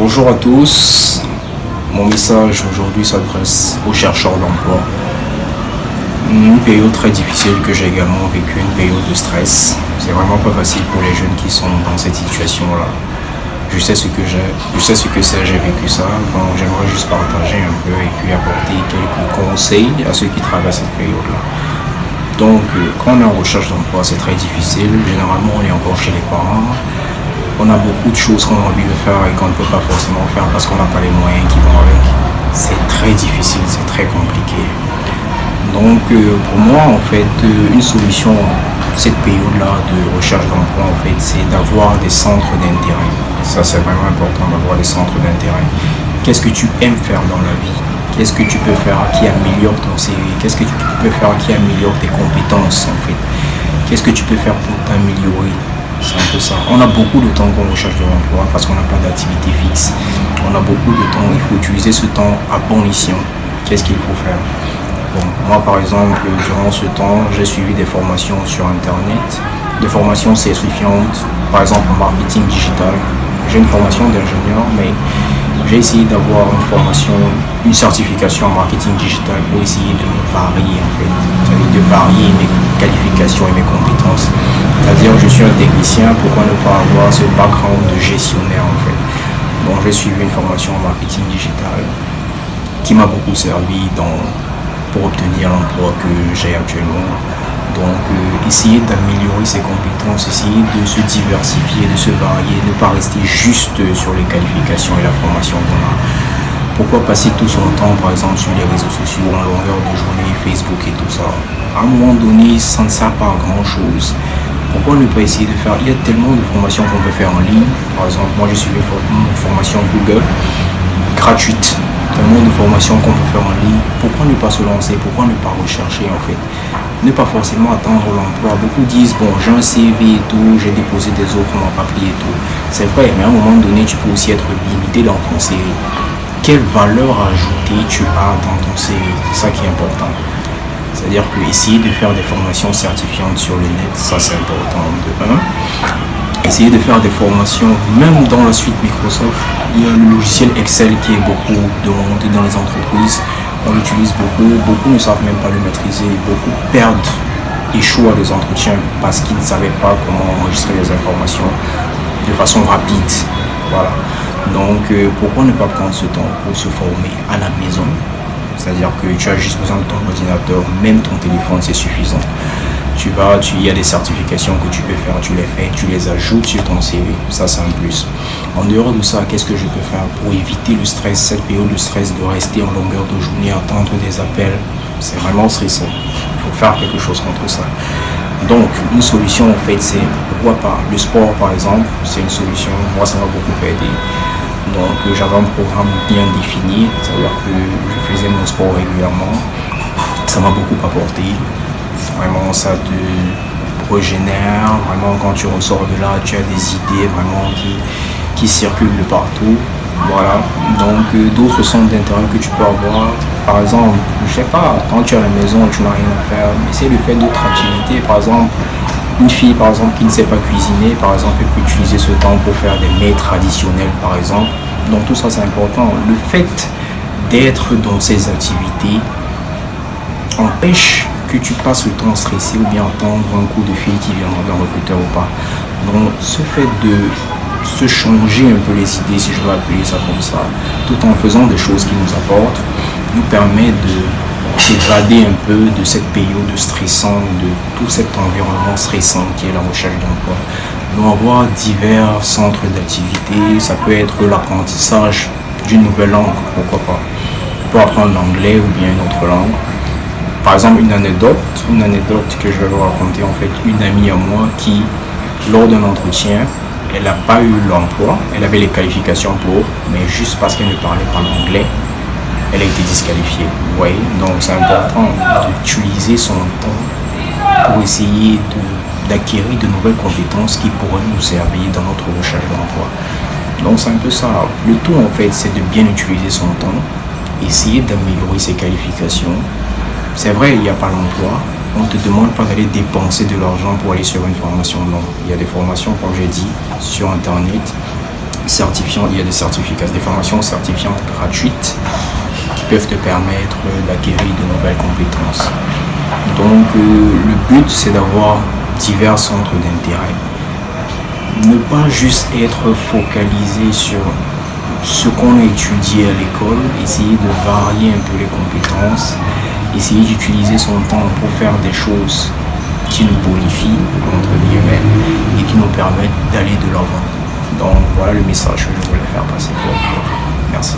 Bonjour à tous. Mon message aujourd'hui s'adresse aux chercheurs d'emploi. Une période très difficile que j'ai également vécue, une période de stress. C'est vraiment pas facile pour les jeunes qui sont dans cette situation-là. Je sais ce que c'est, j'ai vécu ça. Donc j'aimerais juste partager un peu et puis apporter quelques conseils à ceux qui traversent cette période-là. Donc quand on est en recherche d'emploi, c'est très difficile. Généralement, on est encore chez les parents. On a beaucoup de choses qu'on a envie de faire et qu'on ne peut pas forcément faire parce qu'on n'a pas les moyens qui vont avec. C'est très difficile, c'est très compliqué. Donc pour moi, en fait, une solution cette période-là de recherche d'emploi, en fait, c'est d'avoir des centres d'intérêt. Ça, c'est vraiment important d'avoir des centres d'intérêt. Qu'est-ce que tu aimes faire dans la vie? Qu'est-ce que tu peux faire qui améliore ton CV? Qu'est-ce que tu peux faire qui améliore tes compétences, en fait? Qu'est-ce que tu peux faire pour t'améliorer? C'est un peu ça. On a beaucoup de temps qu'on recherche de l'emploi parce qu'on n'a pas d'activité fixe. On a beaucoup de temps. Il faut utiliser ce temps à bon escient. Qu'est-ce qu'il faut faire? Bon, moi, par exemple, durant ce temps, j'ai suivi des formations sur Internet, des formations certifiantes, par exemple en marketing digital. J'ai une formation d'ingénieur, mais j'ai essayé d'avoir une certification en marketing digital pour essayer de me varier, en fait. C'est-à-dire de varier mes qualifications et mes compétences. C'est-à-dire, je suis un technicien, pourquoi ne pas avoir ce background de gestionnaire, en fait. Donc, j'ai suivi une formation en marketing digital qui m'a beaucoup servi pour obtenir l'emploi que j'ai actuellement. Donc, essayer d'améliorer ses compétences, essayer de se diversifier, de se varier, ne pas rester juste sur les qualifications et la formation qu'on a. Pourquoi passer tout son temps, par exemple, sur les réseaux sociaux en longueur de journée, Facebook et tout ça? À un moment donné, ça ne sert pas à grand-chose. Pourquoi ne pas essayer de faire? Il y a tellement de formations qu'on peut faire en ligne. Par exemple, moi, j'ai suivi une formation Google gratuite. Tellement de formations qu'on peut faire en ligne. Pourquoi ne pas se lancer? Pourquoi ne pas rechercher, en fait? Ne pas forcément attendre l'emploi. Beaucoup disent, bon, j'ai un CV et tout, j'ai déposé des offres, on m'a pas pris et tout. C'est vrai, mais à un moment donné, tu peux aussi être limité dans ton CV. Quelle valeur ajoutée tu as dans ton CV? C'est ça qui est important. C'est-à-dire que essayer de faire des formations certifiantes sur le net, ça c'est important de 1. Essayer de faire des formations, même dans la suite Microsoft, il y a le logiciel Excel qui est beaucoup demandé dans les entreprises. On l'utilise beaucoup ne savent même pas le maîtriser, beaucoup perdent, échouent à des entretiens parce qu'ils ne savaient pas comment enregistrer les informations de façon rapide. Voilà. Donc pourquoi ne pas prendre ce temps pour se former à la maison? C'est-à-dire que tu as juste besoin de ton ordinateur, même ton téléphone c'est suffisant. Il y a des certifications que tu peux faire, tu les fais, tu les ajoutes sur ton CV, ça c'est un plus. En dehors de ça, qu'est-ce que je peux faire pour éviter le stress, cette période de stress de rester en longueur de journée, attendre des appels? C'est vraiment stressant, il faut faire quelque chose contre ça. Donc une solution en fait c'est, pourquoi pas, le sport par exemple, c'est une solution, moi ça m'a beaucoup aidé. Donc j'avais un programme bien défini, c'est-à-dire que je faisais mon sport régulièrement, ça m'a beaucoup apporté. Vraiment, ça te régénère. Vraiment, quand tu ressors de là, tu as des idées vraiment qui circulent de partout. Voilà. Donc, d'autres centres d'intérêt que tu peux avoir. Par exemple, je sais pas, quand tu es à la maison, tu n'as rien à faire, essaie de faire d'autres activités. Par exemple, une fille, par exemple, qui ne sait pas cuisiner, par exemple, elle peut utiliser ce temps pour faire des mets traditionnels, par exemple. Donc, tout ça, c'est important. Le fait d'être dans ces activités empêche que tu passes le temps stressé ou bien attendre un coup de fil qui viendra d'un recruteur ou pas. Donc ce fait de se changer un peu les idées, si je veux appeler ça comme ça, tout en faisant des choses qui nous apportent, nous permet de s'évader un peu de cette période stressante, de tout cet environnement stressant qui est la recherche d'emploi. Donc avoir divers centres d'activité, ça peut être l'apprentissage d'une nouvelle langue, pourquoi pas. On peut apprendre l'anglais ou bien une autre langue. Par exemple, une anecdote que je vais vous raconter, en fait, une amie à moi qui, lors d'un entretien, elle n'a pas eu l'emploi, elle avait les qualifications pour, mais juste parce qu'elle ne parlait pas l'anglais, elle a été disqualifiée. Vous voyez, donc c'est important d'utiliser son temps pour essayer d'acquérir de nouvelles compétences qui pourraient nous servir dans notre recherche d'emploi. Donc c'est un peu ça. Le tout, en fait, c'est de bien utiliser son temps, essayer d'améliorer ses qualifications. C'est vrai, il n'y a pas l'emploi. On ne te demande pas d'aller dépenser de l'argent pour aller sur une formation. Non, il y a des formations, comme j'ai dit, sur Internet certifiantes, il y a des certificats, des formations certifiantes gratuites qui peuvent te permettre d'acquérir de nouvelles compétences. Donc le but c'est d'avoir divers centres d'intérêt. Ne pas juste être focalisé sur ce qu'on a étudié à l'école, essayer de varier un peu les compétences, essayer d'utiliser son temps pour faire des choses qui nous bonifient, entre guillemets, et qui nous permettent d'aller de l'avant. Donc voilà le message que je voulais faire passer pour vous. Merci.